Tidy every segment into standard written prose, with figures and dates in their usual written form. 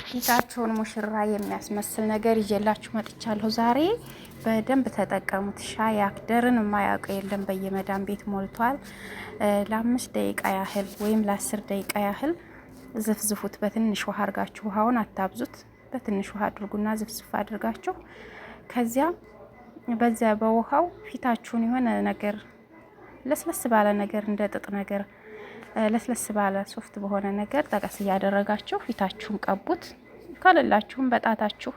ፊታችሁን ሙሽራ የሚያስመስል ነገር ይዤላችሁ መጥቻለሁ ዛሬ። በደንብ ተጠቀሙት። ሻይ አክደርን የማያውቅ የለም፣ በየመዳን ቤት ሞልቷል። ለ5 ደቂቃ ያህል ወይም ለ10 ደቂቃ ያህል ዝፍዝፉት። በትንሽ ውሃ አድርጋችሁ፣ ውሃውን አታብዙት። በትንሽ ውሃ አድርጉና ዝፍዝፍ አድርጋችሁ ከዚያ በዚያ በውሃው ፊታችሁን የሆነ ነገር ለስለስ ባለ ነገር እንደ ጥጥ ነገር ለስለስ ባለ ሶፍት በሆነ ነገር ጠቀስ እያደረጋችሁ ፊታችሁን ቀቡት። ከሌላችሁም በጣታችሁ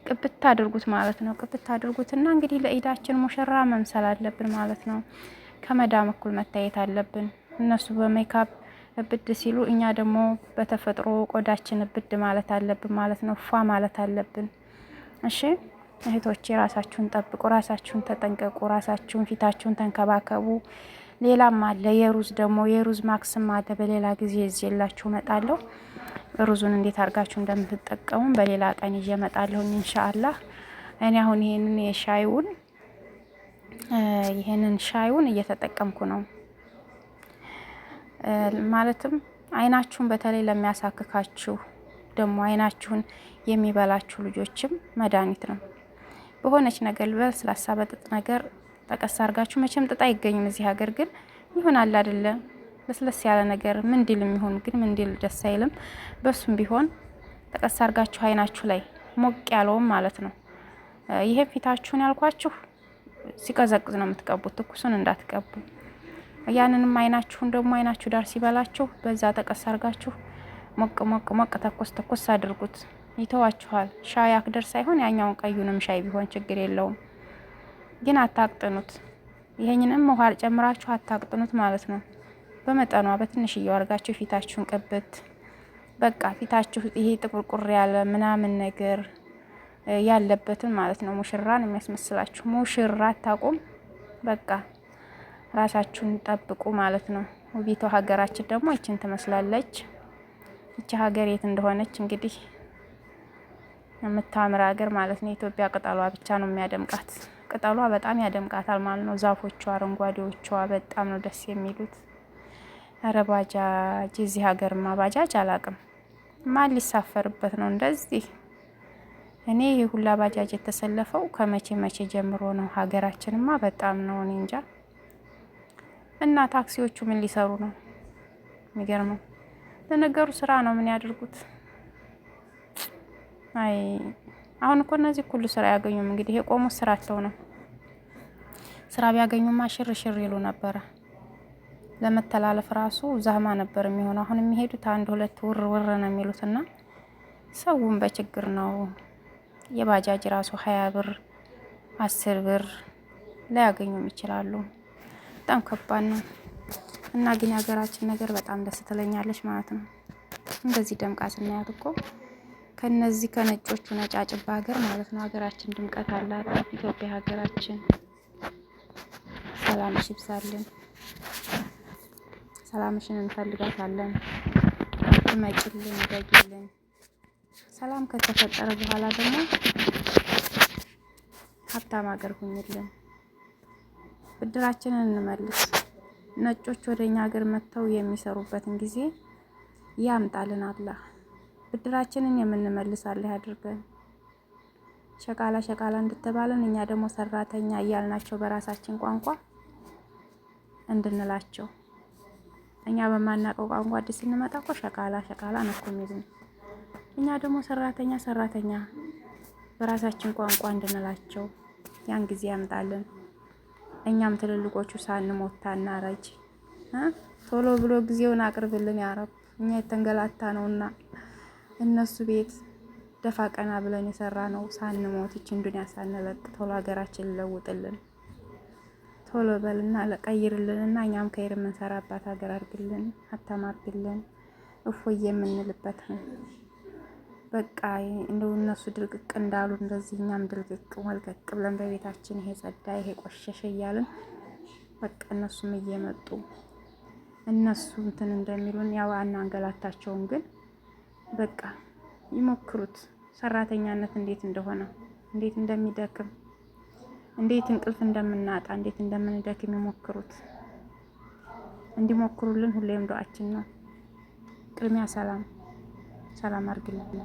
ቅብት አድርጉት ማለት ነው። ቅብት አድርጉትና እንግዲህ ለኢዳችን ሙሽራ መምሰል አለብን ማለት ነው። ከመዳም እኩል መታየት አለብን። እነሱ በሜካፕ እብድ ሲሉ፣ እኛ ደግሞ በተፈጥሮ ቆዳችን እብድ ማለት አለብን ማለት ነው። ፏ ማለት አለብን። እሺ እህቶቼ፣ ራሳችሁን ጠብቁ፣ ራሳችሁን ተጠንቀቁ፣ ራሳችሁን ፊታችሁን ተንከባከቡ። ሌላም አለ የሩዝ ደግሞ የሩዝ ማክስም አለ። በሌላ ጊዜ ይዤላችሁ እመጣለሁ። ሩዙን እንዴት አድርጋችሁ እንደምትጠቀሙ በሌላ ቀን ይዤ እመጣለሁ ኢንሻአላህ። እኔ አሁን ይሄንን ሻዩን እየተጠቀምኩ ነው። ማለትም አይናችሁን በተለይ ለሚያሳክካችሁ ደግሞ አይናችሁን የሚበላችሁ ልጆችም መድኃኒት ነው። በሆነች ነገር በለስላሳ በጥጥ ነገር ጠቀስ አድርጋችሁ፣ መቼም ጥጥ አይገኝም እዚህ ሀገር፣ ግን ይሆናል አይደለ? ለስለስ ያለ ነገር ምንዲልም ይሁን ግን ምንዲል ደስ አይልም። በሱም ቢሆን ጠቀስ አድርጋችሁ አይናችሁ ላይ ሞቅ ያለውም ማለት ነው። ይሄ ፊታችሁን ያልኳችሁ ሲቀዘቅዝ ነው የምትቀቡት፣ ትኩሱን እንዳትቀቡ። ያንንም አይናችሁን ደግሞ አይናችሁ ዳር ሲበላችሁ በዛ ጠቀስ አድርጋችሁ ሞቅ ሞቅ ሞቅ ተኮስ ተኮስ አድርጉት። ይተዋችኋል። ሻይ አክደር ሳይሆን ያኛውን ቀዩንም ሻይ ቢሆን ችግር የለውም፣ ግን አታቅጥኑት። ይሄንንም ውሃ ጨምራችሁ አታቅጥኑት ማለት ነው። በመጠኗ በትንሽዬው አድርጋችሁ ፊታችሁን ቅብት። በቃ ፊታችሁ ይሄ ጥቁርቁር ያለ ምናምን ነገር ያለበትን ማለት ነው ሙሽራን የሚያስመስላችሁ። ሙሽራ አታቁም። በቃ ራሳችሁን ጠብቁ ማለት ነው። ውቢቷ ሀገራችን ደግሞ ይችን ትመስላለች። ይቺ ሀገር የት እንደሆነች እንግዲህ የምታምር ሀገር ማለት ነው። የኢትዮጵያ ቅጠሏ ብቻ ነው የሚያደምቃት። ቅጠሏ በጣም ያደምቃታል ማለት ነው። ዛፎቿ፣ አረንጓዴዎቿ በጣም ነው ደስ የሚሉት። ኧረ ባጃጅ፣ እዚህ ሀገርማ ባጃጅ አላቅም። ማን ሊሳፈርበት ነው እንደዚህ? እኔ ይህ ሁላ ባጃጅ የተሰለፈው ከመቼ መቼ ጀምሮ ነው? ሀገራችንማ በጣም ነው እኔ እንጃ። እና ታክሲዎቹ ምን ሊሰሩ ነው? የሚገርመው ለነገሩ ስራ ነው፣ ምን ያድርጉት? አይ አሁን እኮ እነዚህ ሁሉ ስራ ያገኙም እንግዲህ የቆሙት ስራ አጥተው ነው። ስራ ቢያገኙማ ሽር ሽር ይሉ ነበረ። ለመተላለፍ ራሱ ዛህማ ነበር የሚሆነው። አሁን የሚሄዱት 1-2 ውር ውር ነው የሚሉትና ሰውም በችግር ነው። የባጃጅ ራሱ 20 ብር 10 ብር ላያገኙም ይችላሉ። በጣም ከባድ ነው። እና ግን የሀገራችን ነገር በጣም ደስ ትለኛለች ማለት ነው። እንደዚህ ደምቃ ስናያት እኮ ከነዚህ ከነጮቹ ነጫጭባ ሀገር ማለት ነው ሀገራችን ድምቀት አላት። ኢትዮጵያ ሀገራችን ሰላምሽ ይብዛልን። ሰላምሽን እንፈልጋታለን። ትመጭልን፣ ደጊልን። ሰላም ከተፈጠረ በኋላ ደግሞ ሀብታም ሀገር ሁኝልን። ብድራችንን እንመልስ። ነጮች ወደኛ ሀገር መጥተው የሚሰሩበትን ጊዜ ያምጣልን አላህ። ብድራችንን የምንመልስ አላህ ያድርገን። ሸቃላ ሸቃላ እንድትባለን እኛ ደግሞ ሰራተኛ እያልናቸው በራሳችን ቋንቋ እንድንላቸው። እኛ በማናውቀው ቋንቋ አዲስ ስንመጣ እኮ ሸቃላ ሸቃላ ነው እኮ የሚሉን። እኛ ደግሞ ሰራተኛ ሰራተኛ በራሳችን ቋንቋ እንድንላቸው ያን ጊዜ ያምጣልን። እኛም ትልልቆቹ ሳንሞት ታናረጅ ቶሎ ብሎ ጊዜውን አቅርብልን ያ ረብ። እኛ የተንገላታ ነውና እነሱ ቤት ደፋ ቀና ብለን የሰራ ነው ሳንሞት ይችን ዱንያ ሳንለቅ ቶሎ ሀገራችን ለውጥልን። ቶሎ በልና ለቀይርልንና እኛም ከይር የምንሰራባት ሀገር አድርግልን፣ አታማርግልን፣ እፎይ የምንልበት ነው። በቃ እንደው እነሱ ድርቅቅ እንዳሉ እንደዚህ እኛም ድርቅቅ ወልቀቅ ብለን በቤታችን ይሄ ጸዳ ይሄ ቆሸሸ እያልን በቃ እነሱም እየመጡ እነሱ እንትን እንደሚሉን ያው አናንገላታቸውም፣ ግን በቃ ይሞክሩት። ሰራተኛነት እንዴት እንደሆነ እንዴት እንደሚደክም እንዴት እንቅልፍ እንደምናጣ እንዴት እንደምንደክም ይሞክሩት። እንዲሞክሩልን ሁሌም ዱዓችን ነው። ቅድሚያ ሰላም አድርግልን።